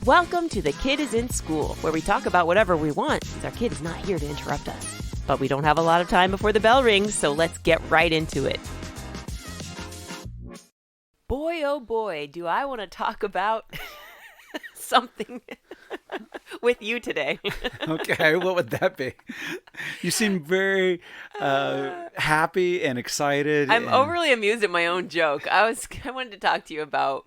Welcome to The Kid is in School, where we talk about whatever we want, since our kid is not here to interrupt us. But we don't have a lot of time before the bell rings, so let's get right into it. Boy, oh boy, do I want to talk about something with you today. Okay, what would that be? You seem very happy and excited. I'm overly amused at my own joke. I wanted to talk to you about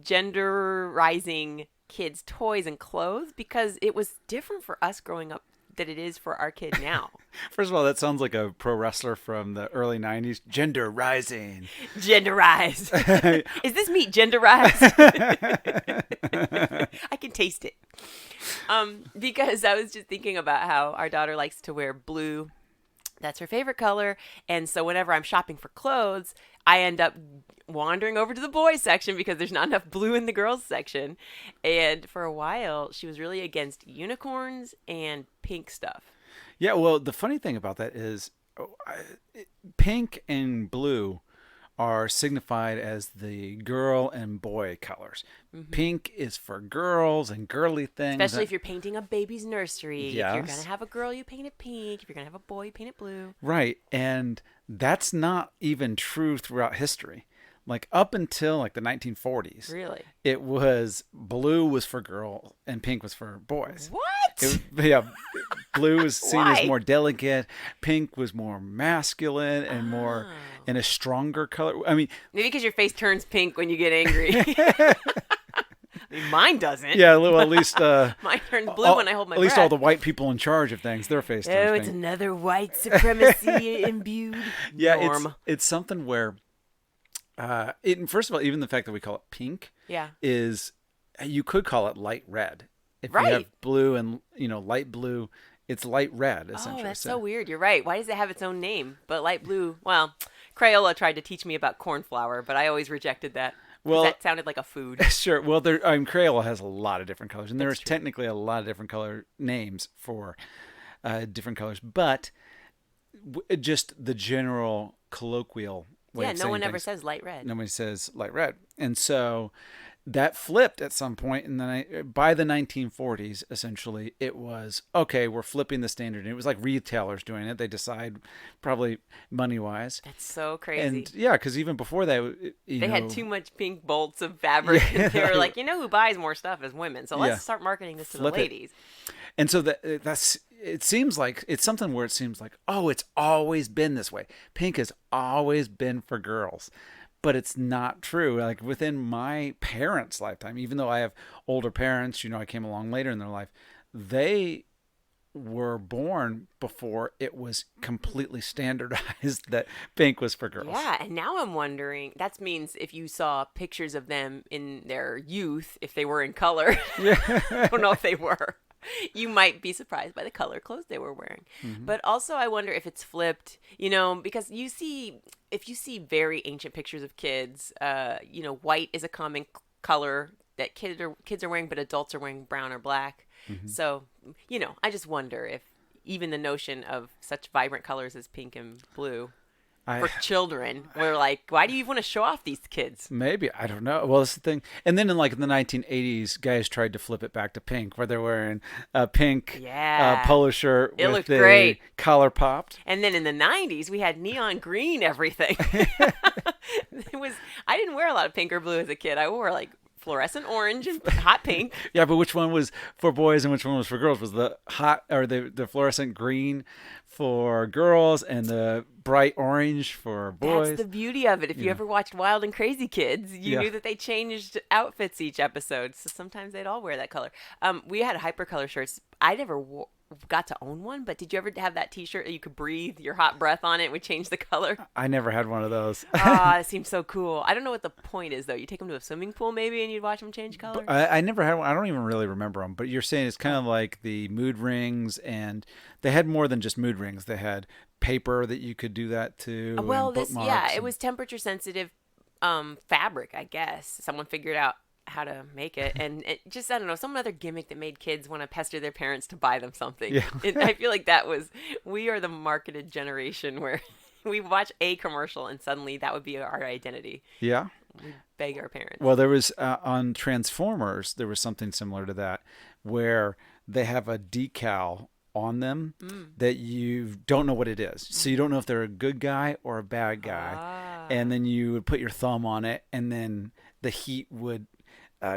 genderizing kids' toys and clothes because it was different for us growing up than it is for our kid now. First of all, that sounds like a pro wrestler from the early 90s. Gender rising. Genderized. Is this meat genderized? I can taste it. Because I was just thinking about how our daughter likes to wear blue. That's her favorite color. And so whenever I'm shopping for clothes, I end up wandering over to the boys section because there's not enough blue in the girls section. And for a while, she was really against unicorns and pink stuff. Yeah, well, the funny thing about that is pink and blue are signified as the girl and boy colors. Mm-hmm. Pink is for girls and girly things. Especially if you're painting a baby's nursery. Yes. If you're going to have a girl, you paint it pink. If you're going to have a boy, you paint it blue. Right. And that's not even true throughout history. Like up until like the 1940s. Really? It was blue was for girls and pink was for boys. What? Blue was seen Why? as more delicate. Pink was more masculine and more in a stronger color. I mean, maybe because your face turns pink when you get angry. I mean, mine doesn't. Yeah, well, at least mine turns blue when I hold my breath. At least all the white people in charge of things, their face turns pink. It's another white supremacy imbued norm. It's something where, first of all, even the fact that we call it pink, is you could call it light red. If you have blue and light blue, it's light red essentially. Oh, that's so weird. You're right. Why does it have its own name? But light blue. Well, Crayola tried to teach me about cornflower, but I always rejected that. Well, that sounded like a food. Sure. Well, Crayola has a lot of different colors, and there's technically a lot of different color names for different colors, but just the general colloquial way of saying no one ever things, says light red. Nobody says light red, and so that flipped at some point, and then by the 1940s, essentially, it was okay. We're flipping the standard, and it was like retailers doing it. They decide, probably money wise. That's so crazy. And yeah, because even before that, they had too much pink bolts of fabric, and they were like, who buys more stuff is women. So let's start marketing this to the ladies. And so it seems like it's something where it seems like, oh, it's always been this way. Pink has always been for girls. But it's not true. Like within my parents' lifetime, even though I have older parents, I came along later in their life, they were born before it was completely standardized that pink was for girls. Yeah, and now I'm wondering, that means if you saw pictures of them in their youth, if they were in color, I don't know if they were, you might be surprised by the color clothes they were wearing. Mm-hmm. But also I wonder if it's flipped, because if you see very ancient pictures of kids, white is a common color that kids are wearing, but adults are wearing brown or black. Mm-hmm. So, I just wonder if even the notion of such vibrant colors as pink and blue for children, we're like, why do you want to show off these kids? Maybe. I don't know. Well, that's the thing. And then in the 1980s, guys tried to flip it back to pink, where they're wearing a pink polo shirt with the great. Collar popped. And then in the 90s, we had neon green everything. I didn't wear a lot of pink or blue as a kid. I wore fluorescent orange and hot pink. Yeah, but which one was for boys and which one was for girls? Was the hot or the fluorescent green for girls and the bright orange for boys? That's the beauty of it. If you ever watched Wild and Crazy Kids, you knew that they changed outfits each episode. So sometimes they'd all wear that color. We had hypercolor shirts. I never got to own one, but did you ever have that t-shirt that you could breathe your hot breath on it would change the color? I never had one of those. It seems so cool. I don't know what the point is though. You take them to a swimming pool maybe and you'd watch them change color? I never had one. I don't even really remember them, but you're saying it's kind of like the mood rings, and they had more than just mood rings. They had paper that you could do that to. Well, it was temperature sensitive fabric, I guess. Someone figured out how to make it, and it just, I don't know, some other gimmick that made kids want to pester their parents to buy them something. Yeah. I feel like we are the marketed generation where we watch a commercial and suddenly that would be our identity. Yeah. We beg our parents. Well, there was on Transformers, there was something similar to that, where they have a decal on them that you don't know what it is. So you don't know if they're a good guy or a bad guy. And then you would put your thumb on it, and then the heat would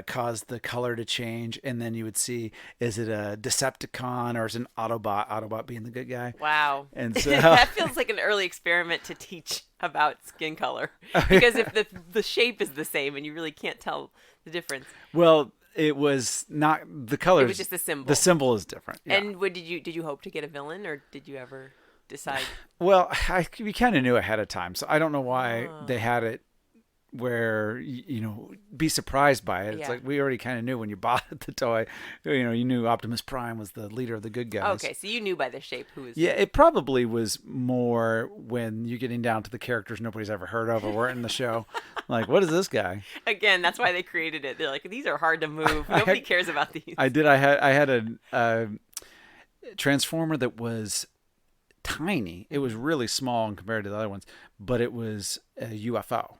cause the color to change, and then you would see, is it a Decepticon or is it an Autobot being the good guy? Wow. And so that feels like an early experiment to teach about skin color, because if the shape is the same and you really can't tell the difference. Well, it was not the colors. It was just the symbol. The symbol is different. Yeah. And did you hope to get a villain, or did you ever decide? Well, we kind of knew ahead of time, so I don't know why they had it where, be surprised by it. It's like we already kind of knew when you bought the toy. You knew Optimus Prime was the leader of the good guys. Okay, so you knew by the shape who was. Yeah, it probably was more when you're getting down to the characters nobody's ever heard of or weren't in the show. Like, what is this guy? Again, that's why they created it. They're like, these are hard to move. Nobody cares about these. I had a Transformer that was tiny. It was really small compared to the other ones, but it was a UFO.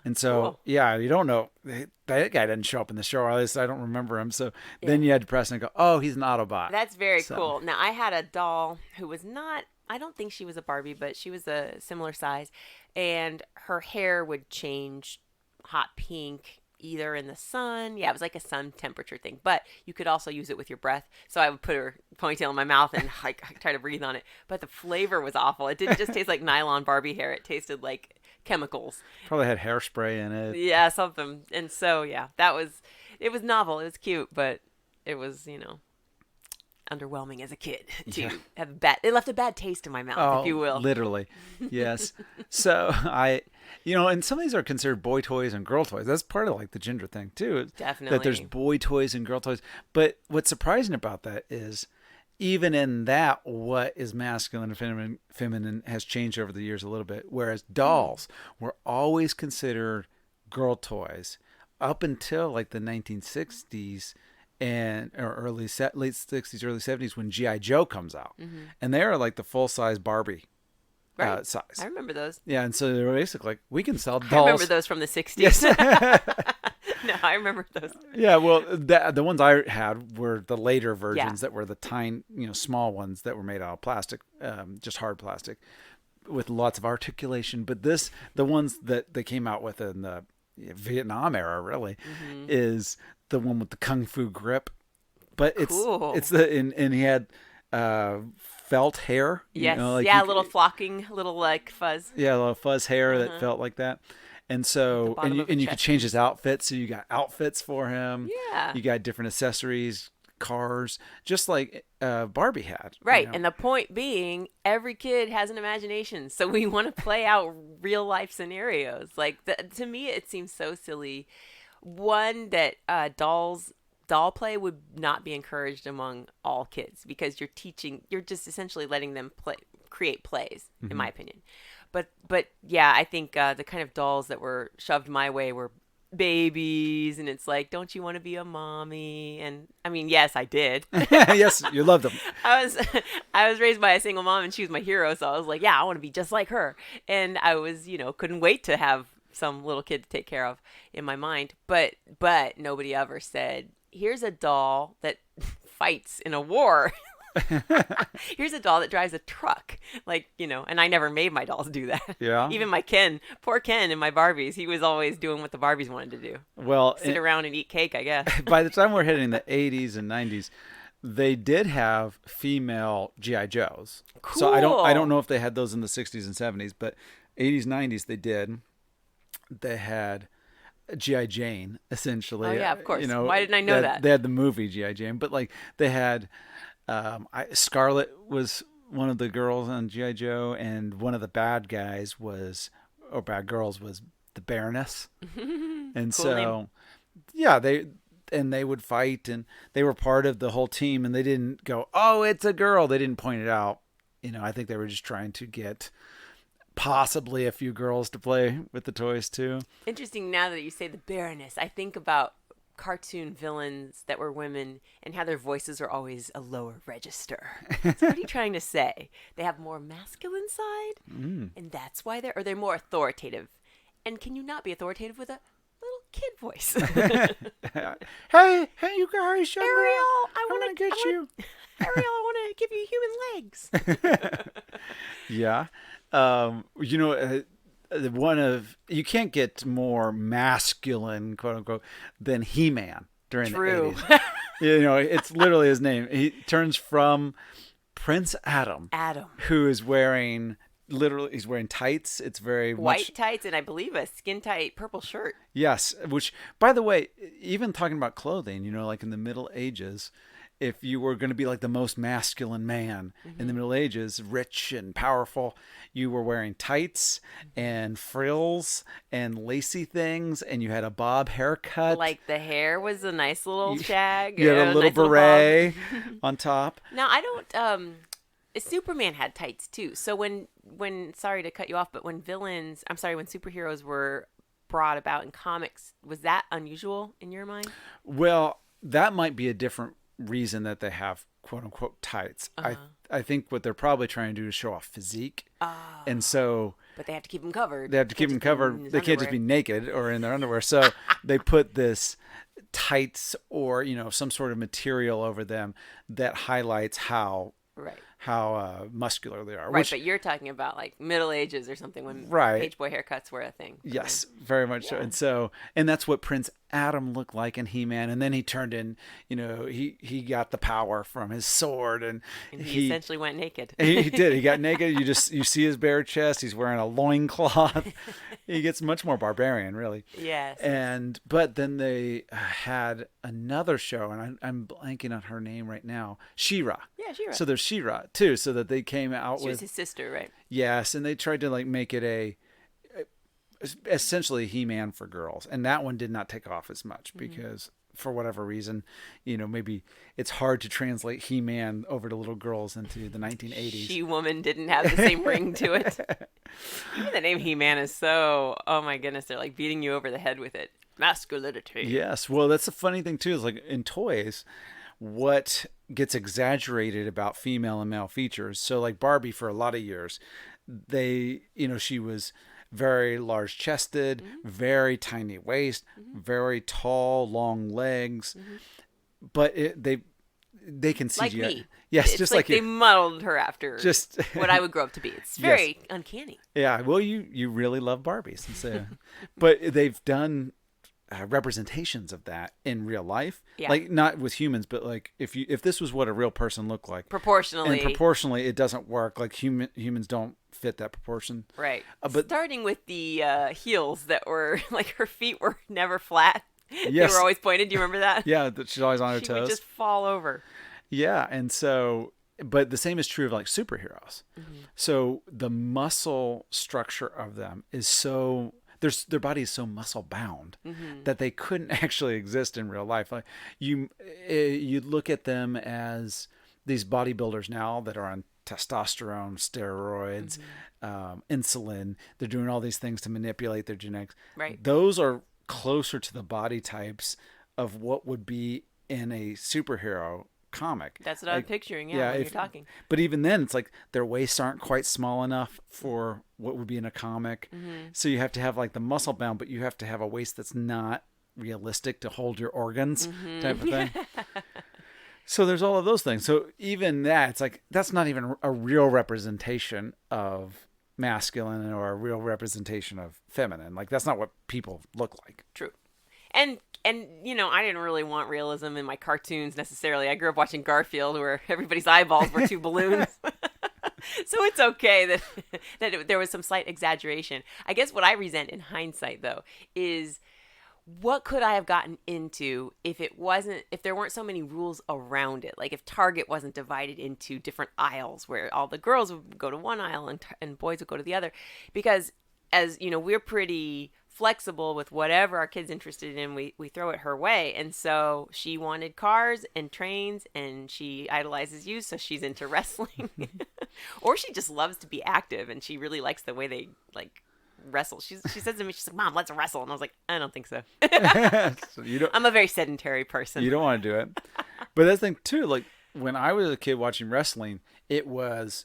And so, cool. You don't know. That guy didn't show up in the show, or at least I don't remember him. So then you had to press and go, oh, he's an Autobot. That's very cool. Now, I had a doll who was not, I don't think she was a Barbie, but she was a similar size. And her hair would change hot pink either in the sun. Yeah, it was like a sun temperature thing. But you could also use it with your breath. So I would put her ponytail in my mouth and try to breathe on it. But the flavor was awful. It didn't just taste like nylon Barbie hair. It tasted like chemicals. Probably had hairspray in it. Yeah, something. And so, it was novel. It was cute, but it was, underwhelming as a kid to have it left a bad taste in my mouth, if you will. Literally. Yes. So and some of these are considered boy toys and girl toys. That's part of like the gender thing too. Definitely. That there's boy toys and girl toys. But what's surprising about that is even in that, what is masculine and feminine has changed over the years a little bit. Whereas dolls were always considered girl toys up until like the 1960s or late 60s, early 70s when G.I. Joe comes out. Mm-hmm. And they are like the full-size Barbie size. I remember those. Yeah, and so they were basically like, we can sell dolls. I remember those from the 60s. Yes. No, I remember those. Yeah, well, the ones I had were the later versions that were the tiny, small ones that were made out of plastic, just hard plastic, with lots of articulation. But the ones that they came out with in the Vietnam era, really, is the one with the kung fu grip. But and he had felt hair. Yes, little flocking, little like fuzz. Yeah, a little fuzz hair that felt like that. And so, and you could change his outfit. So you got outfits for him. Yeah. You got different accessories, cars, just like Barbie had. Right. And the point being, every kid has an imagination. So we want to play out real life scenarios. Like, to me, it seems so silly. One, that doll play would not be encouraged among all kids, because you're just essentially letting them create plays, in my opinion. But yeah, I think the kind of dolls that were shoved my way were babies, and it's like, don't you want to be a mommy? And I mean, yes, I did. Yes, you loved them. I was raised by a single mom, and she was my hero, so I was like, yeah, I want to be just like her. And I was, couldn't wait to have some little kid to take care of in my mind. But nobody ever said, here's a doll that fights in a war. Here's a doll that drives a truck, and I never made my dolls do that. Yeah. Even my poor Ken in my Barbies, he was always doing what the Barbies wanted to do. Well, sit around and eat cake, I guess. By the time we're hitting the 80s and 90s, they did have female G.I. Joes. Cool. So I don't know if they had those in the 60s and 70s, but 80s, 90s they did. They had G.I. Jane, essentially. Oh yeah, of course. Why didn't I know that? They had the movie G.I. Jane, but they had. Scarlet was one of the girls on G.I. Joe, and one of the bad girls was the Baroness. And cool so, name. Yeah, they would fight, and they were part of the whole team, and they didn't go, oh, it's a girl. They didn't point it out. I think they were just trying to get possibly a few girls to play with the toys too. Interesting. Now that you say the Baroness, I think about cartoon villains that were women and how their voices are always a lower register. So what are you trying to say? They have more masculine side, and that's why they're more authoritative. And can you not be authoritative with a kid voice. Hey, you guys, Ariel, I want to get you. Ariel, I want to give you human legs. Yeah. You can't get more masculine, quote unquote, than He-Man during True. the 80s. It's literally his name. He turns from Prince Adam, who is wearing he's wearing tights. It's very white tights and I believe a skin tight purple shirt. Yes, which, by the way, even talking about clothing, like in the Middle Ages, if you were going to be like the most masculine man in the Middle Ages, rich and powerful, you were wearing tights and frills and lacy things, and you had a bob haircut. Like the hair was a nice little shag. You had a little nice beret on top. Now, I don't... Superman had tights too. So when sorry to cut you off, but when superheroes were brought about in comics, was that unusual in your mind? Well, that might be a different reason that they have quote unquote tights. I think what they're probably trying to do is show off physique. And so, but they have to keep them covered. They can't just be naked or in their underwear. So they put this tights or some sort of material over them that highlights how muscular they are. Right, but you're talking about like Middle Ages or something when page boy haircuts were a thing. Yes, very much so. And that's what Prince Adam looked like in He-Man. And then he turned in, he got the power from his sword. And he essentially went naked. He did. He got naked. You see his bare chest. He's wearing a loincloth. He gets much more barbarian, really. Yes. But then they had another show, and I'm blanking on her name right now. She-Ra. Yeah, She-Ra. So there's She-Ra too. So that they came out with. She was his sister, right? Yes, and they tried to make it essentially He-Man for girls, and that one did not take off as much because for whatever reason, maybe it's hard to translate He-Man over to little girls into the 1980s. She-Woman didn't have the same ring to it. Even the name He-Man is so, oh my goodness, they're like beating you over the head with it. Masculinity. Yes, well, that's the funny thing too, is like in toys, what gets exaggerated about female and male features. So like Barbie, for a lot of years, she was very large chested, very tiny waist, very tall, long legs, but they can CGI. Like me. Yes, it's just like you. They modeled her after just what I would grow up to be. It's very uncanny. Yeah, well, you really love Barbies, and so, but they've done representations of that in real life, like not with humans, but like if this was what a real person looked like proportionally, it doesn't work. Like humans don't fit that proportion, right? But starting with the heels that were like her feet were never flat. Yes. They were always pointed. Do you remember that? Yeah, that she's always on her toes. She would just fall over. Yeah, and so, but the same is true of like superheroes. So the muscle structure of them is so. Their body is so muscle bound that they couldn't actually exist in real life. Like you look at them as these bodybuilders now that are on testosterone, steroids, insulin. They're doing all these things to manipulate their genetics. Right. Those are closer to the body types of what would be in a superhero comic. That's what I'm picturing, when you're talking. But even then, it's like their waists aren't quite small enough for what would be in a comic. So you have to have like the muscle bound, but you have to have a waist that's not realistic to hold your organs type of thing. So there's all of those things. So even that, it's like, that's not even a real representation of masculine or a real representation of feminine. Like that's not what people look like. True. And I didn't really want realism in my cartoons necessarily. I grew up watching Garfield, where everybody's eyeballs were two balloons. So it's okay that there was some slight exaggeration. I guess what I resent in hindsight, though, is what could I have gotten into if there weren't so many rules around it? Like if Target wasn't divided into different aisles where all the girls would go to one aisle and boys would go to the other. Because as we're pretty flexible with whatever our kid's interested in, we throw it her way. And so she wanted cars and trains, and she idolizes you, so she's into wrestling. Or she just loves to be active, and she really likes the way they like wrestle. She says to me, she's like, "Mom, let's wrestle." And I was like, I don't think so. So I'm a very sedentary person. You don't want to do it. But that's the thing too, like when I was a kid watching wrestling, it was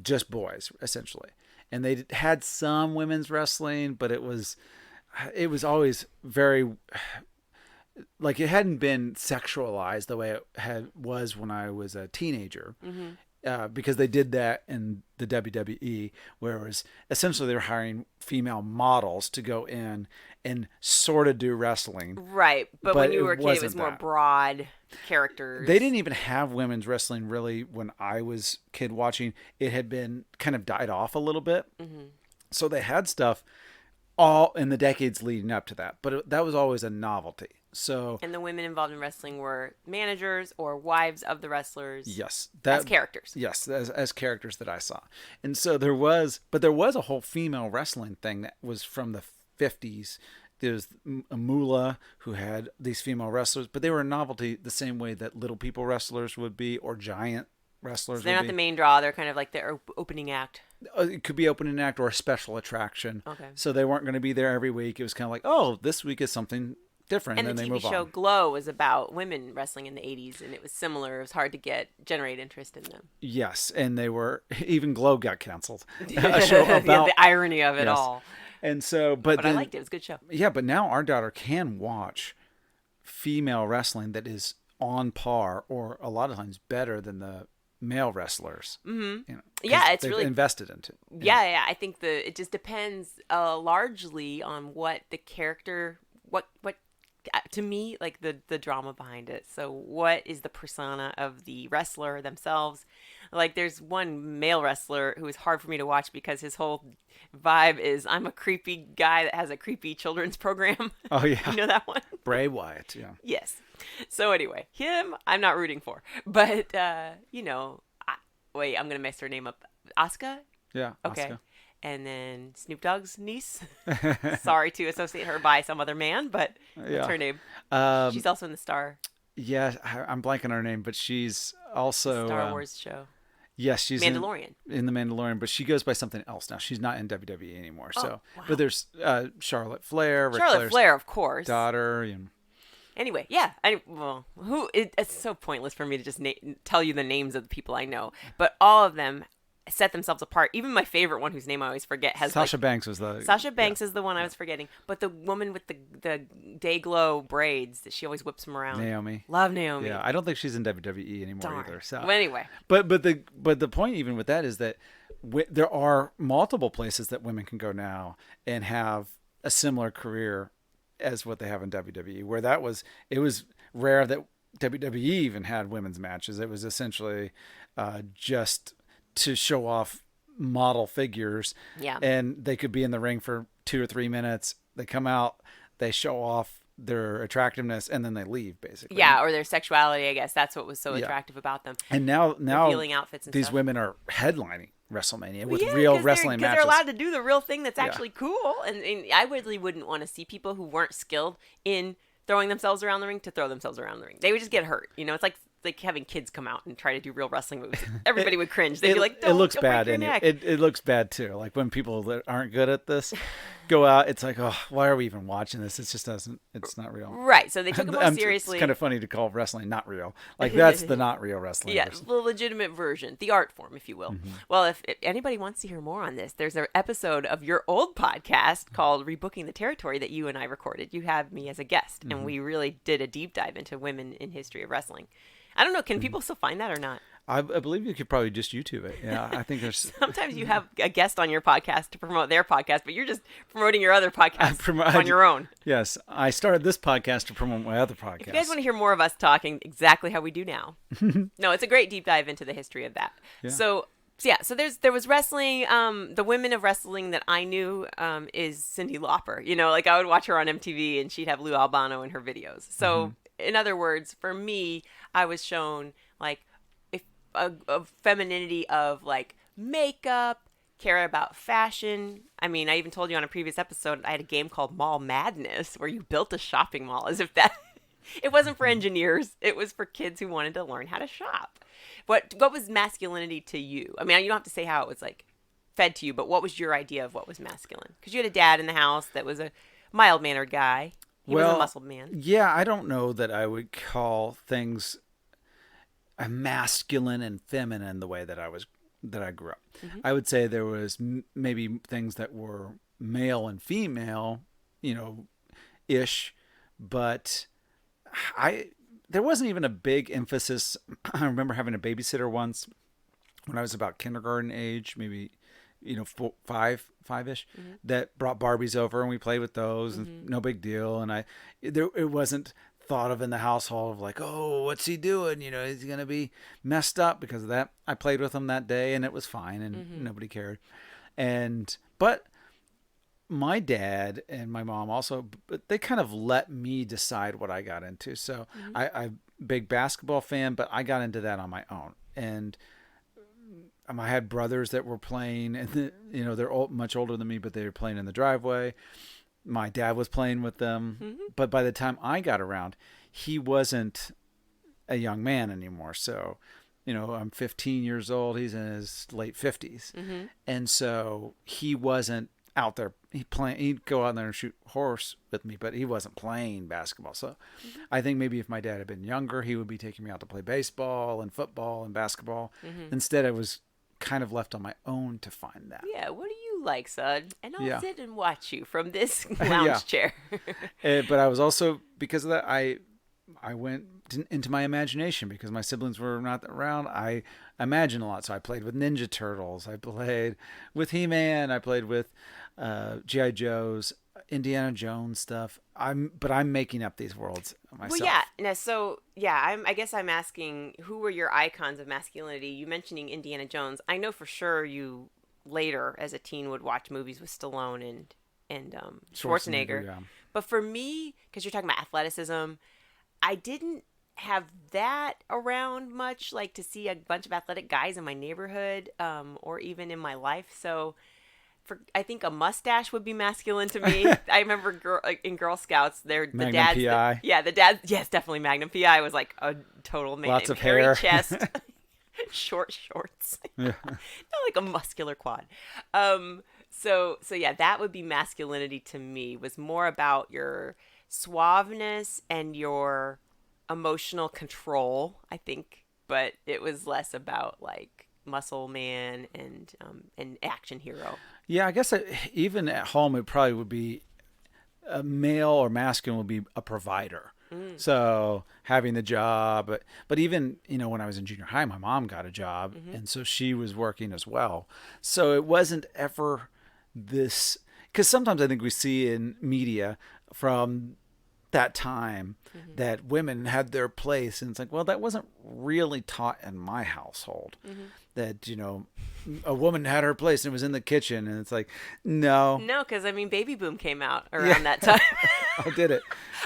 just boys essentially. And they had some women's wrestling, but it was, it was always very, like, it hadn't been sexualized the way was when I was a teenager. Because they did that in the WWE, where it was essentially they were hiring female models to go in and sort of do wrestling. Right, but when you were a kid, it was wasn't more that. broad characters. They didn't even have women's wrestling really when I was kid watching. It had been kind of died off a little bit. So they had stuff all in the decades leading up to that, but that was always a novelty. So, and the women involved in wrestling were managers or wives of the wrestlers. Yes, as characters. Yes, as characters that I saw. And so there was a whole female wrestling thing that was from the 50s. There's a Moolah who had these female wrestlers, but they were a novelty the same way that Little People wrestlers would be, or giant wrestlers. So they're not the main draw. They're kind of like the opening act. It could be opening act or a special attraction. Okay. So they weren't going to be there every week. It was kind of like, oh, this week is something different. And then the they TV move show on. Glow was about women wrestling in the 80s, and it was similar. It was hard to generate interest in them. Yes, and they were, even Glow got canceled. A show about, the irony of it all. And so, but I liked it. It was a good show. Yeah, but now our daughter can watch female wrestling that is on par, or a lot of times better than the male wrestlers. Mm-hmm. You know, yeah, it's they've really invested into. Yeah. I think it just depends largely on what the character, what to me, like the drama behind it. So what is the persona of the wrestler themselves? Like there's one male wrestler who is hard for me to watch because his whole vibe is I'm a creepy guy that has a creepy children's program. Oh yeah. You know that one? Bray Wyatt, yeah. Yes. So anyway, him I'm not rooting for. But wait, I'm going to mess her name up. Asuka? Yeah. Okay. Asuka. And then Snoop Dogg's niece. Sorry to associate her by some other man, but what's her name? She's also in the Star. Yeah, I'm blanking on her name, but she's also Star Wars show. Yes, she's Mandalorian. In the Mandalorian, but she goes by something else now. She's not in WWE anymore. Oh, wow. But there's Charlotte Flair, Charlotte Flair, of course. Daughter. And... Anyway, yeah. It's so pointless for me to just tell you the names of the people I know, but all of them set themselves apart. Even my favorite one, whose name I always forget, has Sasha Banks was the Sasha Banks is the one I was forgetting. But the woman with the day glow braids that she always whips them around. Naomi. Love Naomi. Yeah, I don't think she's in WWE anymore either. So well, anyway, but the point even with that is that there are multiple places that women can go now and have a similar career as what they have in WWE. Where it was rare that WWE even had women's matches. It was essentially just to show off model figures. Yeah. And they could be in the ring for 2 or 3 minutes. They come out, they show off their attractiveness, and then they leave, basically. Yeah, or their sexuality, I guess. That's what was so attractive about them. And now revealing outfits and these stuff. women are headlining WrestleMania with real wrestling matches. Because they're allowed to do the real thing that's actually cool. And I really wouldn't want to see people who weren't skilled in throwing themselves around the ring to throw themselves around the ring. They would just get hurt. It's like having kids come out and try to do real wrestling moves. Everybody would cringe. They'd be like, it looks bad. Break your neck. It looks bad too. Like when people that aren't good at this go out, it's like, oh, why are we even watching this? It just doesn't. It's not real. Right. So they took it more seriously. It's kind of funny to call wrestling not real. Like that's the not real wrestling. Yeah, the legitimate version, the art form, if you will. Mm-hmm. Well, if anybody wants to hear more on this, there's an episode of your old podcast called Rebooking the Territory that you and I recorded. You had me as a guest, and we really did a deep dive into women in history of wrestling. I don't know. Can people still find that or not? I believe you could probably just YouTube it. Yeah, I think there's... Sometimes you have a guest on your podcast to promote their podcast, but you're just promoting your other podcast on your own. Yes, I started this podcast to promote my other podcast. If you guys want to hear more of us talking exactly how we do now. No, it's a great deep dive into the history of that. Yeah. So there was wrestling. The women of wrestling that I knew is Cyndi Lauper. Like I would watch her on MTV and she'd have Lou Albano in her videos. So in other words, for me, I was shown like a femininity of like makeup, care about fashion. I mean, I even told you on a previous episode, I had a game called Mall Madness where you built a shopping mall as if that it wasn't for engineers. It was for kids who wanted to learn how to shop. What was masculinity to you? I mean, you don't have to say how it was like fed to you, but what was your idea of what was masculine? Because you had a dad in the house that was a mild-mannered guy. He was a muscled man. Yeah, I don't know that I would call things masculine and feminine the way that I grew up. Mm-hmm. I would say there was maybe things that were male and female, ish, but there wasn't even a big emphasis. I remember having a babysitter once when I was about kindergarten age, maybe, five-ish, that brought Barbies over and we played with those, and no big deal. And it wasn't thought of in the household of like, oh, what's he doing? Is he going to be messed up because of that? I played with him that day and it was fine and nobody cared. But my dad and my mom also, but they kind of let me decide what I got into. So I'm a big basketball fan, but I got into that on my own. And I had brothers that were playing, and they're much older than me, but they were playing in the driveway. My dad was playing with them, but by the time I got around, he wasn't a young man anymore. So, I'm 15 years old. He's in his late 50s. And so he wasn't out there. He'd go out there and shoot horse with me, but he wasn't playing basketball. So I think maybe if my dad had been younger, he would be taking me out to play baseball and football and basketball. Instead, I was kind of left on my own to find that. Yeah, what do you like, son? And I'll sit and watch you from this lounge chair. But I was also, because of that, I went into my imagination because my siblings were not around. I imagined a lot. So I played with Ninja Turtles. I played with He-Man. I played with G.I. Joes, Indiana Jones stuff. I'm making up these worlds myself. Well, I guess I'm asking, who were your icons of masculinity? You mentioning Indiana Jones. I know for sure you later as a teen would watch movies with Stallone and Schwarzenegger. Yeah. But for me, because you're talking about athleticism, I didn't have that around much, like to see a bunch of athletic guys in my neighborhood or even in my life. So I think a mustache would be masculine to me. I remember in Girl Scouts, the dads. PI. The dads. Yes, definitely Magnum PI was like a total man. Lots of hairy hair. chest, short shorts, not like a muscular quad. So yeah, that would be masculinity to me. Was more about your suaveness and your emotional control, I think, but it was less about like muscle man and an action hero. Yeah, I guess even at home, it probably would be a male or masculine would be a provider. So having the job, but even, when I was in junior high, my mom got a job and so she was working as well. So it wasn't ever this, because sometimes I think we see in media from that time that women had their place, and it's like, well, that wasn't really taught in my household. That a woman had her place and it was in the kitchen, and it's like, no, because Baby Boom came out around that time. Oh, did it?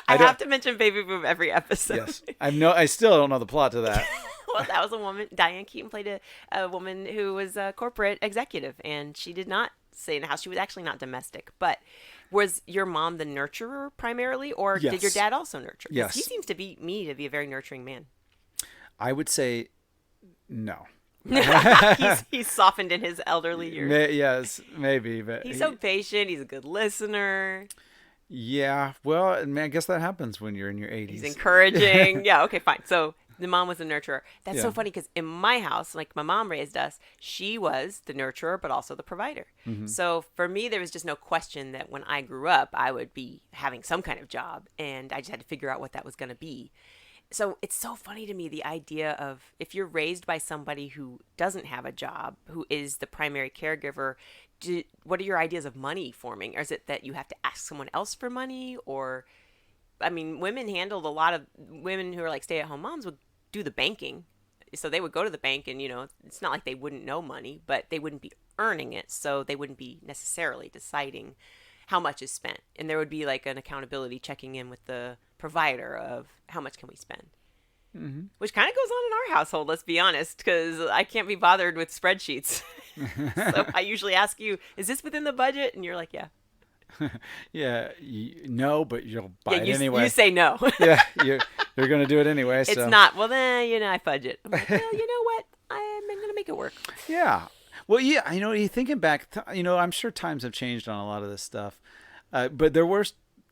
I have to mention Baby Boom every episode. Yes, I still don't know the plot to that. Well, that was a woman. Diane Keaton played a woman who was a corporate executive, and she did not stay in the house. She was actually not domestic, but. Was your mom the nurturer primarily, or did your dad also nurture? Yes. He seems to be a very nurturing man. I would say no. He's softened in his elderly years. Yes, maybe. But he's so patient. He's a good listener. Yeah. Well, I guess that happens when you're in your 80s. He's encouraging. Yeah. Okay, fine. So the mom was a nurturer. That's so funny because in my house, like my mom raised us, she was the nurturer, but also the provider. So for me, there was just no question that when I grew up, I would be having some kind of job, and I just had to figure out what that was going to be. So it's so funny to me, the idea of if you're raised by somebody who doesn't have a job, who is the primary caregiver, what are your ideas of money forming? Or is it that you have to ask someone else for money? Or, women handled a lot of women who are like stay-at-home moms would do the banking. So they would go to the bank and, it's not like they wouldn't know money, but they wouldn't be earning it. So they wouldn't be necessarily deciding how much is spent. And there would be like an accountability checking in with the provider of how much can we spend. Which kind of goes on in our household, let's be honest, because I can't be bothered with spreadsheets. So I usually ask you, is this within the budget? And you're like, yeah. Yeah, no, but you'll buy it anyway. You say no. Yeah, you're going to do it anyway. It's not. Well, then, I fudge it. I'm like, well, you know what? I'm going to make it work. Yeah. Well, yeah, you're thinking back, I'm sure times have changed on a lot of this stuff. But there were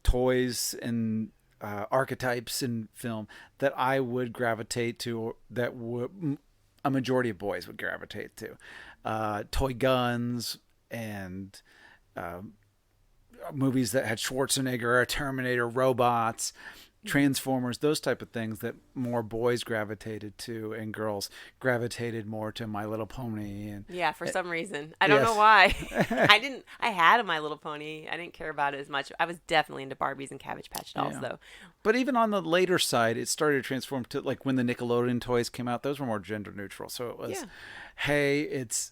toys and archetypes in film that I would gravitate to, or that a majority of boys would gravitate to. Toy guns and movies that had Schwarzenegger or Terminator, robots, Transformers, those type of things that more boys gravitated to, and girls gravitated more to My Little Pony. And yeah, for some reason. I don't know why. I had a My Little Pony. I didn't care about it as much. I was definitely into Barbies and Cabbage Patch Dolls, though. But even on the later side, it started to transform to, like, when the Nickelodeon toys came out, those were more gender neutral. So it was, hey, it's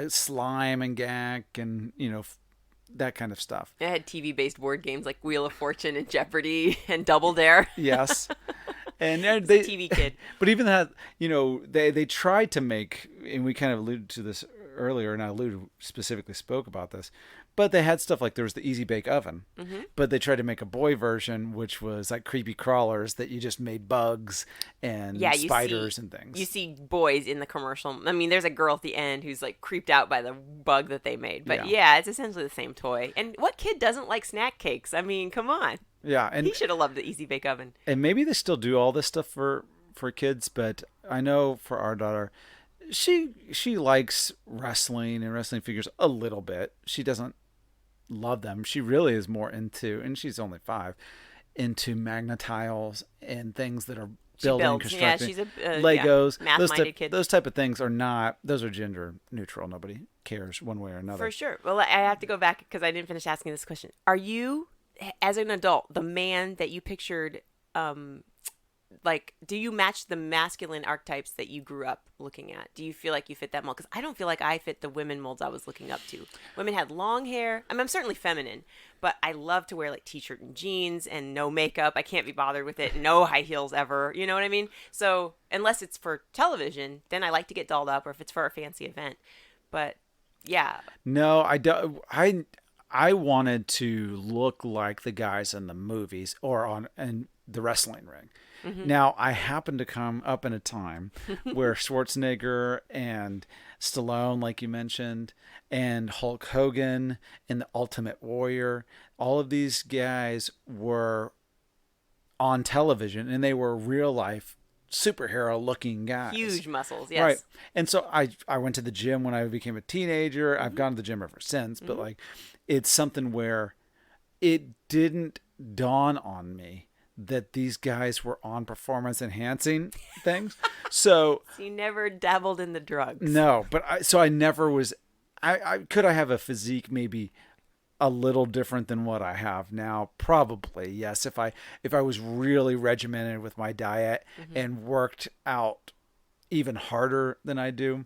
slime and gack and, that kind of stuff. It had TV-based board games like Wheel of Fortune and Jeopardy and Double Dare. Yes. And they, a TV kid. But even that, they tried to make, and we kind of alluded to this earlier, and I specifically spoke about this, but they had stuff like there was the Easy Bake Oven, but they tried to make a boy version, which was like creepy crawlers that you just made bugs and spiders and things. You see boys in the commercial. I mean, there's a girl at the end who's like creeped out by the bug that they made. But it's essentially the same toy. And what kid doesn't like snack cakes? I mean, come on. Yeah, and he should have loved the Easy Bake Oven. And maybe they still do all this stuff for kids, but I know for our daughter, she likes wrestling and wrestling figures a little bit. She doesn't love them. She really is more into, and she's only 5, into magnetiles and things that are building, constructing. Yeah, she's a Legos. Math-minded kid. Those type of things those are gender neutral. Nobody cares one way or another. For sure. Well, I have to go back because I didn't finish asking this question. Are you, as an adult, the man that you pictured, do you match the masculine archetypes that you grew up looking at? Do you feel like you fit that mold? Because I don't feel like I fit the women molds I was looking up to. Women had long hair. I mean, I'm certainly feminine, but I love to wear like t-shirt and jeans and no makeup. I can't be bothered with it. No high heels ever. You know what I mean? So unless it's for television, then I like to get dolled up, or if it's for a fancy event. But yeah. No, I don't. I wanted to look like the guys in the movies or in the wrestling ring. Now, I happen to come up in a time where Schwarzenegger and Stallone, like you mentioned, and Hulk Hogan and the Ultimate Warrior, all of these guys were on television, and they were real life superhero looking guys. Huge muscles, yes. Right. And so I went to the gym when I became a teenager. I've gone to the gym ever since, but like, it's something where it didn't dawn on me that these guys were on performance enhancing things. So you never dabbled in the drugs. No, but I never was. Could I have a physique maybe a little different than what I have now? Probably, yes. If I was really regimented with my diet and worked out even harder than I do,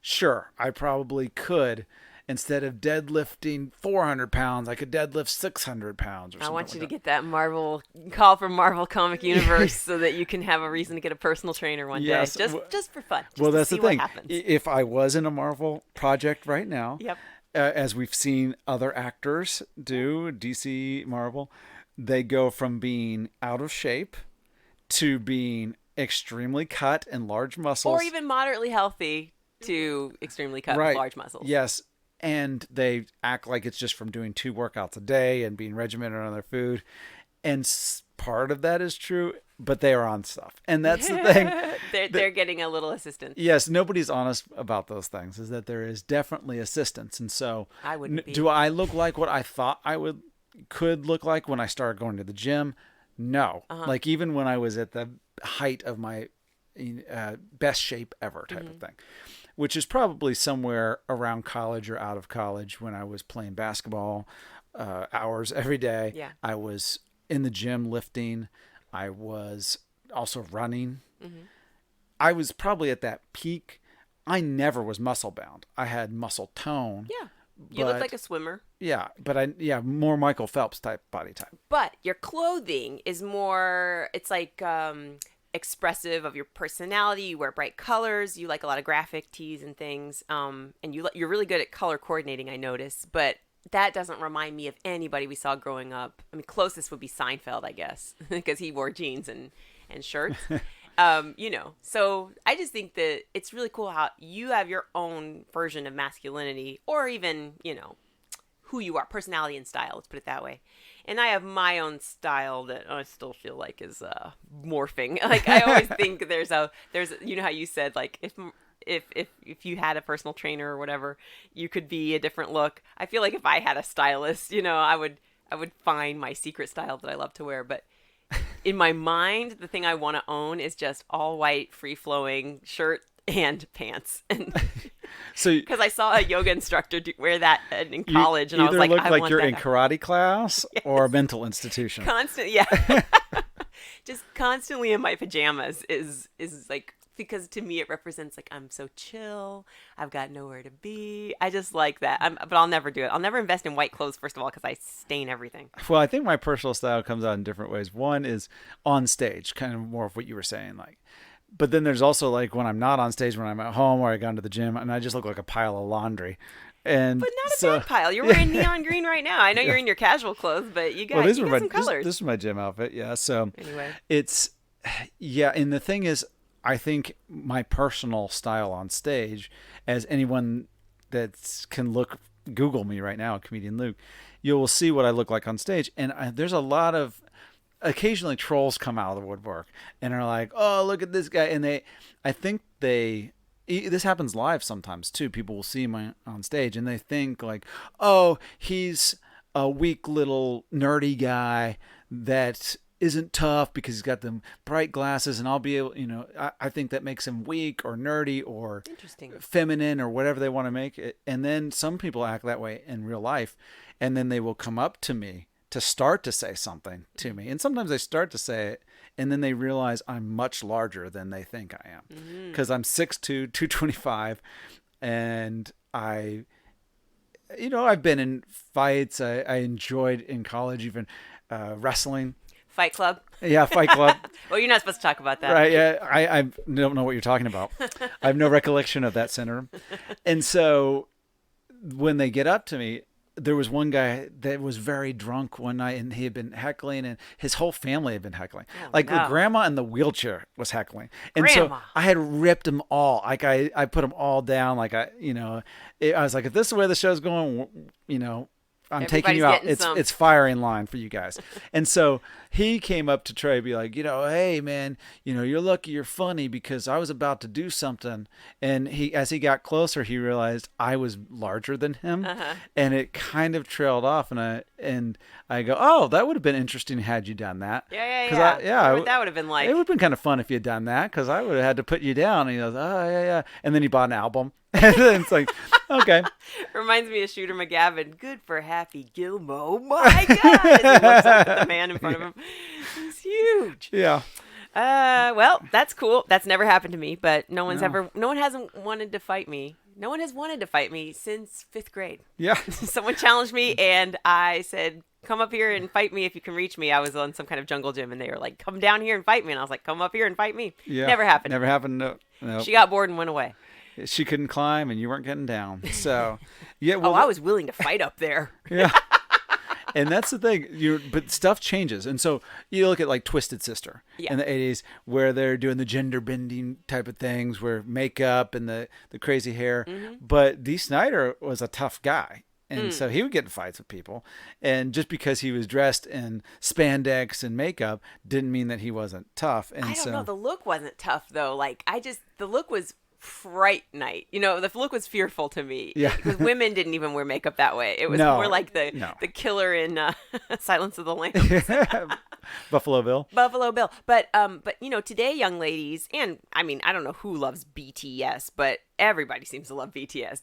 sure, I probably could. Instead of deadlifting 400 pounds, I could deadlift 600 pounds or something. I want you to get that Marvel call from Marvel Comic Universe so that you can have a reason to get a personal trainer one day. Just for fun. Just that's to see the thing. What happens. If I was in a Marvel project right now, as we've seen other actors do, DC, Marvel, they go from being out of shape to being extremely cut and large muscles. Or even moderately healthy to extremely cut with large muscles. Yes. And they act like it's just from doing 2 workouts a day and being regimented on their food. And part of that is true, but they are on stuff. And that's the thing. They're getting a little assistance. Yes, nobody's honest about those things, is that there is definitely assistance. And so I wouldn't be. Do I look like what I thought I could look like when I started going to the gym? No. Like even when I was at the height of my best shape ever type of thing. Which is probably somewhere around college or out of college when I was playing basketball hours every day. Yeah. I was in the gym lifting. I was also running. I was probably at that peak. I never was muscle bound. I had muscle tone. Yeah. You look like a swimmer. Yeah, but more Michael Phelps type body type. But your clothing is more, it's like expressive of your personality. You wear bright colors. You like a lot of graphic tees and things. And you're really good at color coordinating, I notice. But that doesn't remind me of anybody we saw growing up. I mean, closest would be Seinfeld, I guess, because he wore jeans and shirts. So I just think that it's really cool how you have your own version of masculinity, or even, who you are, personality and style. Let's put it that way. And I have my own style that I still feel like is morphing. Like I always think there's how you said, like, if if you had a personal trainer or whatever, you could be a different look. I feel like if I had a stylist, I would find my secret style that I love to wear. But in my mind, the thing I want to own is just all white, free flowing shirt and pants. And so because I saw a yoga instructor wear that in college, and I was like, look I like want you're that in karate class or a mental institution. Yeah. Just constantly in my pajamas is like, because to me it represents like I'm so chill. I've got nowhere to be. I just like that. But I'll never do it. I'll never invest in white clothes, first of all, because I stain everything. Well, I think my personal style comes out in different ways. One is on stage, kind of more of what you were saying, like. But then there's also like when I'm not on stage, when I'm at home or I go into the gym, and I just look like a pile of laundry. But not a bad pile. You're wearing neon green right now. I know you're in your casual clothes, but you got some colors. This is my gym outfit. Yeah. So anyway, and the thing is, I think my personal style on stage, as anyone that can Google me right now, Comedian Luke, you will see what I look like on stage. And there's a lot of, occasionally trolls come out of the woodwork and are like, oh, look at this guy. And this happens live sometimes too. People will see me on stage and they think like, oh, he's a weak little nerdy guy that isn't tough because he's got them bright glasses, and I'll be able, I think that makes him weak or nerdy or feminine or whatever they want to make it. And then some people act that way in real life, and then they will come up to me to start to say something to me. And sometimes they start to say it, and then they realize I'm much larger than they think I am. Because I'm 6'2", 225, and I've been in fights. I enjoyed in college even wrestling. Fight Club? Yeah, Fight Club. Well, you're not supposed to talk about that. Right, yeah. I don't know what you're talking about. I have no recollection of that syndrome. And so when they get up to me, there was one guy that was very drunk one night, and he had been heckling, and his whole family had been heckling. The grandma in the wheelchair was heckling. And so I had ripped them all. Like I put them all down. Like I was like, if this is the way the show's going, I'm taking you out. It's firing line for you guys. And so he came up to Trey, be like, hey man, you're lucky you're funny because I was about to do something. And as he got closer, he realized I was larger than him, and it kind of trailed off. And I go, oh, that would have been interesting had you done that. Yeah. That would have been like. It would have been kind of fun if you had done that, because I would have had to put you down. And he goes, oh yeah. And then he bought an album. And then it's like, okay. Reminds me of Shooter McGavin. Good for Happy Gilmore. Oh my God. As he looks up at the man in front of him. He's huge. Yeah. Well, that's cool. That's never happened to me, but no one hasn't wanted to fight me. No one has wanted to fight me since 5th grade. Yeah. Someone challenged me, and I said, come up here and fight me if you can reach me. I was on some kind of jungle gym, and they were like, come down here and fight me. And I was like, come up here and fight me. Yeah. Never happened. Never happened. No. She got bored and went away. She couldn't climb, and you weren't getting down. So, yeah. Well, I was willing to fight up there. Yeah. And that's the thing. But stuff changes. And so you look at like Twisted Sister in the 80s, where they're doing the gender bending type of things, where makeup and the crazy hair. Mm-hmm. But Dee Snider was a tough guy. And so he would get in fights with people. And just because he was dressed in spandex and makeup didn't mean that he wasn't tough. And I don't know. The look wasn't tough, though. Like, the look was fright night. The look was fearful to me. Yeah. Because women didn't even wear makeup that way. It was more like the killer in Silence of the Lambs. Buffalo Bill. But today young ladies, and I mean, I don't know who loves BTS, but everybody seems to love BTS.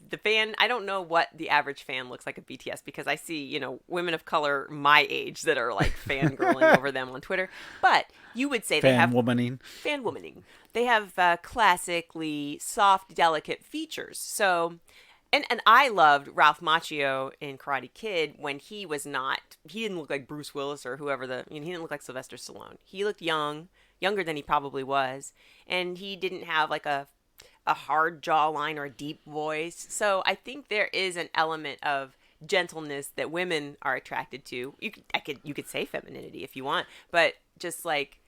I don't know what the average fan looks like of BTS, because I see, women of color my age that are like fangirling over them on Twitter. But you would say they have fan-womaning. They have classically soft, delicate features. So, and I loved Ralph Macchio in Karate Kid when he didn't look like Bruce Willis or whoever he didn't look like Sylvester Stallone. He looked younger than he probably was. And he didn't have like a hard jawline or a deep voice. So I think there is an element of gentleness that women are attracted to. You could say femininity if you want, but just like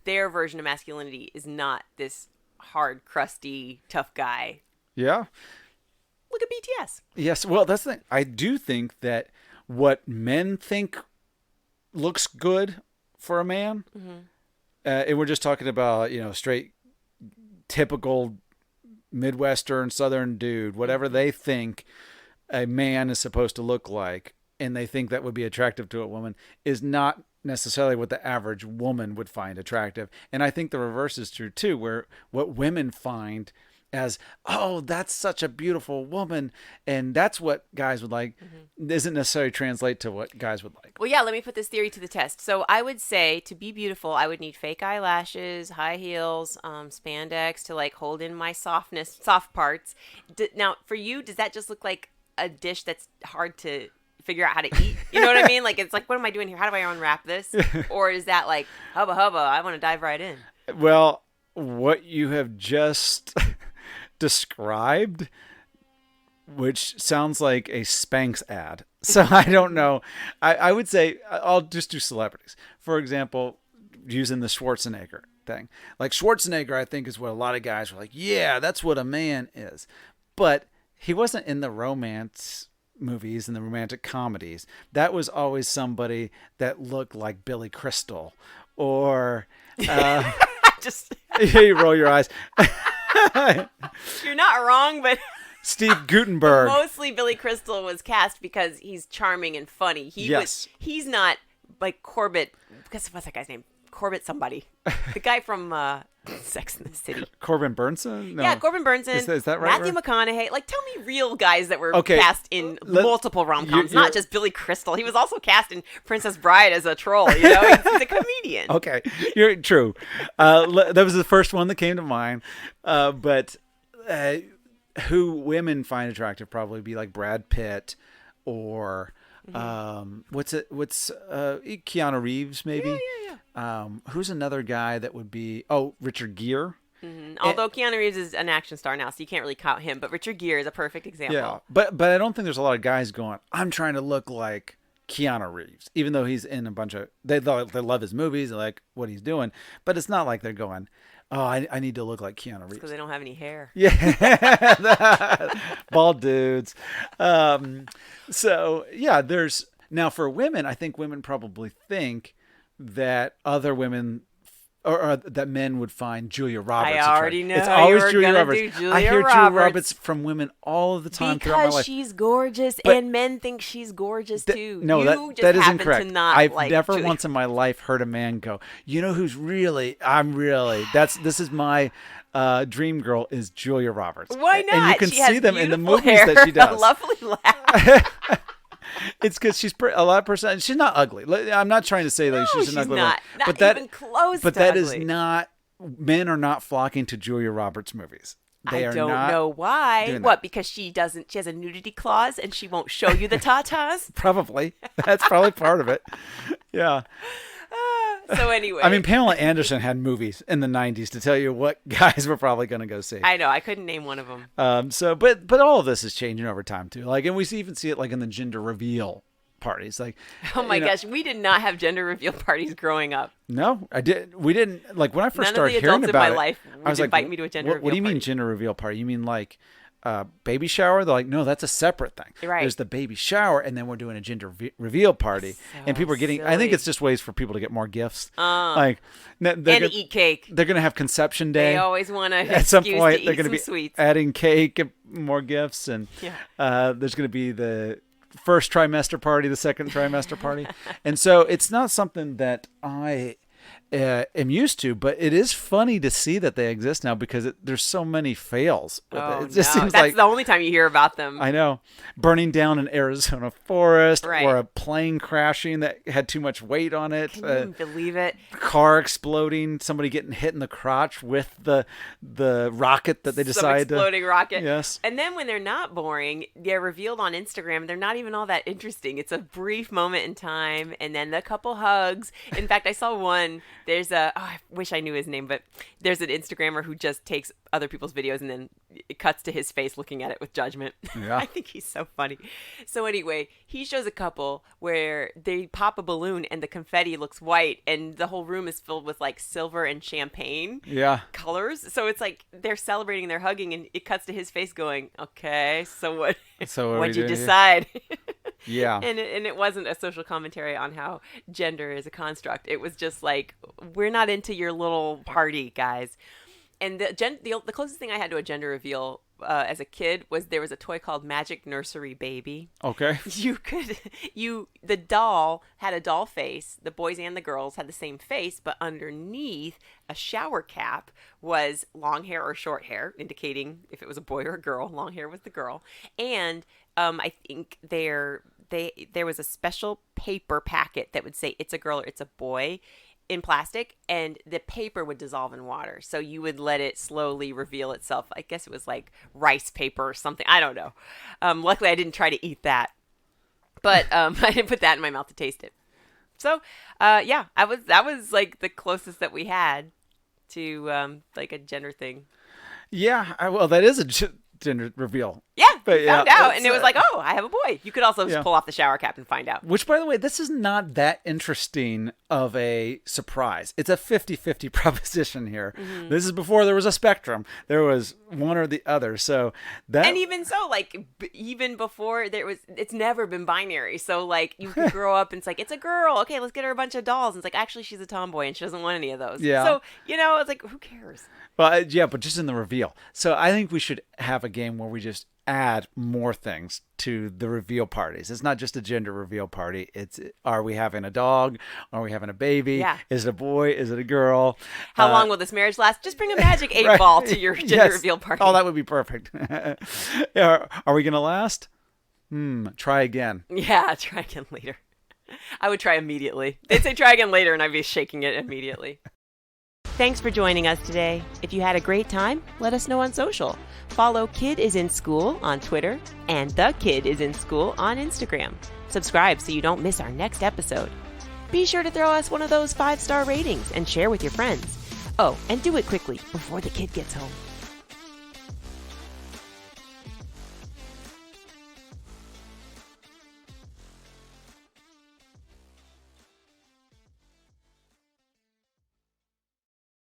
their version of masculinity is not this hard, crusty, tough guy. Yeah. Look at BTS. Yes. Well, that's the thing. I do think that what men think looks good for a man, and we're just talking about, straight, typical, Midwestern, Southern dude, whatever they think a man is supposed to look like, and they think that would be attractive to a woman, is not necessarily what the average woman would find attractive. And I think the reverse is true too, where what women find as, oh, that's such a beautiful woman, and that's what guys would like, doesn't necessarily translate to what guys would like. Well, yeah, let me put this theory to the test. So I would say to be beautiful, I would need fake eyelashes, high heels, spandex to like hold in my soft parts. Now, for you, does that just look like a dish that's hard to figure out how to eat? You know what I mean? Like, it's like, what am I doing here? How do I unwrap this? Or is that like, hubba hubba, I want to dive right in? Well, what you have just described, which sounds like a Spanx ad. So I don't know. I would say I'll just do celebrities. For example, using the Schwarzenegger thing. Like Schwarzenegger, I think, is what a lot of guys were like, yeah, that's what a man is. But he wasn't in the romance movies and the romantic comedies. That was always somebody that looked like Billy Crystal or just you roll your eyes. You're not wrong, but Steve Guttenberg. Mostly Billy Crystal was cast because he's charming and funny. He's not like Corbett. What's that guy's name? Corbett somebody. The guy from Sex and the City. Corbin Burnson? No. Yeah, Corbin Burnson. Is that right? Matthew McConaughey. Like, tell me real guys that were cast in multiple rom-coms, not just Billy Crystal. He was also cast in Princess Bride as a troll, you know? He's a comedian. Okay, you're true. That was the first one that came to mind. But who women find attractive probably be like Brad Pitt or... what's Keanu Reeves maybe? Yeah. Who's another guy that would be? Oh, Richard Gere. Although Keanu Reeves is an action star now, so you can't really count him. But Richard Gere is a perfect example. Yeah, but I don't think there's a lot of guys going, I'm trying to look like Keanu Reeves, even though he's in a bunch of they love his movies, they like what he's doing, but it's not like they're going, oh, I need to look like Keanu Reeves because they don't have any hair. Yeah, bald dudes. So yeah, there's now for women. I think women probably think that other women or that men would find Julia Roberts. I already know. It's always Julia Roberts. Julia I hear Roberts. Julia Roberts from women all of the time throughout my life. Because she's gorgeous, and men think she's gorgeous too. No, you that is happen incorrect. To not I've like never Julia. once in my life heard a man go, you know who's really, this is my dream girl is Julia Roberts. Why not? And you can she see them in the movies hair, that she does. A lovely laugh. It's because she's a lot of percent. She's not ugly. I'm not trying to say like she's an ugly not. woman, Not but that even close. But to that ugly. is not. Men are not flocking to Julia Roberts movies. They I don't know why. What? Because she doesn't. She has a nudity clause, and she won't show you the tatas. Probably. That's probably part of it. Yeah. So anyway, I mean, Pamela Anderson had movies in the '90s to tell you what guys were probably going to go see. I know. I couldn't name one of them. But all of this is changing over time too. Like, and we even see it like in the gender reveal parties. Like, oh my gosh, we did not have gender reveal parties growing up. No, I did. We didn't. Like when I first started hearing about it, none of the adults in my life I was would like, invite me to a gender reveal What do you mean party. gender reveal party? You mean like baby shower? They're like, no, that's a separate thing. Right. There's the baby shower, and then we're doing a gender reveal party, and people are getting. silly. I think it's just ways for people to get more gifts. Like, and eat cake. They're gonna have conception day. They always want to. At some point, they're going to be sweets. adding cake and more gifts, and there's gonna be the first trimester party, the second trimester party, and so it's not something that I am used to, but it is funny to see that they exist now because there's so many fails. Oh, it just no. seems That's like the only time you hear about them. I know, burning down an Arizona forest, Right. or a plane crashing that had too much weight on it. Can you even believe it? Car exploding, somebody getting hit in the crotch with the rocket that they decided Some exploding rocket. Yes. And then when they're not boring, they're revealed on Instagram. They're not even all that interesting. It's a brief moment in time, and then the couple hugs. In fact, I saw one. There's I wish I knew his name, but there's an Instagrammer who just takes other people's videos and then it cuts to his face looking at it with judgment. Yeah. I think he's so funny. So anyway, he shows a couple where they pop a balloon and the confetti looks white and the whole room is filled with like silver and champagne colors. So it's like they're celebrating, they're hugging, and it cuts to his face going, okay, so what? So what'd you decide? Yeah. And it wasn't a social commentary on how gender is a construct. It was just like, we're not into your little party, guys. And the closest thing I had to a gender reveal as a kid was there was a toy called Magic Nursery Baby. Okay. The doll had a doll face. The boys and the girls had the same face, but underneath a shower cap was long hair or short hair, indicating if it was a boy or a girl. Long hair was the girl. And I think there was a special paper packet that would say it's a girl or it's a boy in plastic, and the paper would dissolve in water. So you would let it slowly reveal itself. I guess it was like rice paper or something. I don't know. Luckily, I didn't try to eat that, but I didn't put that in my mouth to taste it. So, yeah, that was like the closest that we had to like a gender thing. Yeah, well, that is a gender reveal. Yeah, but found out, and it was like, oh, I have a boy. You could also just pull off the shower cap and find out. Which, by the way, this is not that interesting of a surprise. It's a 50-50 proposition here. Mm-hmm. This is before there was a spectrum. There was one or the other. So that, and even so, like even before it's never been binary. So like you could grow up and it's like it's a girl. Okay, let's get her a bunch of dolls. And it's like actually she's a tomboy and she doesn't want any of those. Yeah. So it's like who cares? Well, yeah, but just in the reveal. So I think we should have a game where we just add more things to the reveal parties. It's not just a gender reveal party. It's, are we having a dog? Are we having a baby? Yeah. Is it a boy? Is it a girl? How long will this marriage last? Just bring a magic 8-ball to your gender reveal party. Oh, that would be perfect. Are we going to last? Try again. Yeah, try again later. I would try immediately. They'd say try again later and I'd be shaking it immediately. Thanks for joining us today. If you had a great time, let us know on social. Follow Kid is in School on Twitter and The Kid is in School on Instagram. Subscribe so you don't miss our next episode. Be sure to throw us one of those 5-star ratings and share with your friends. Oh, and do it quickly before the kid gets home.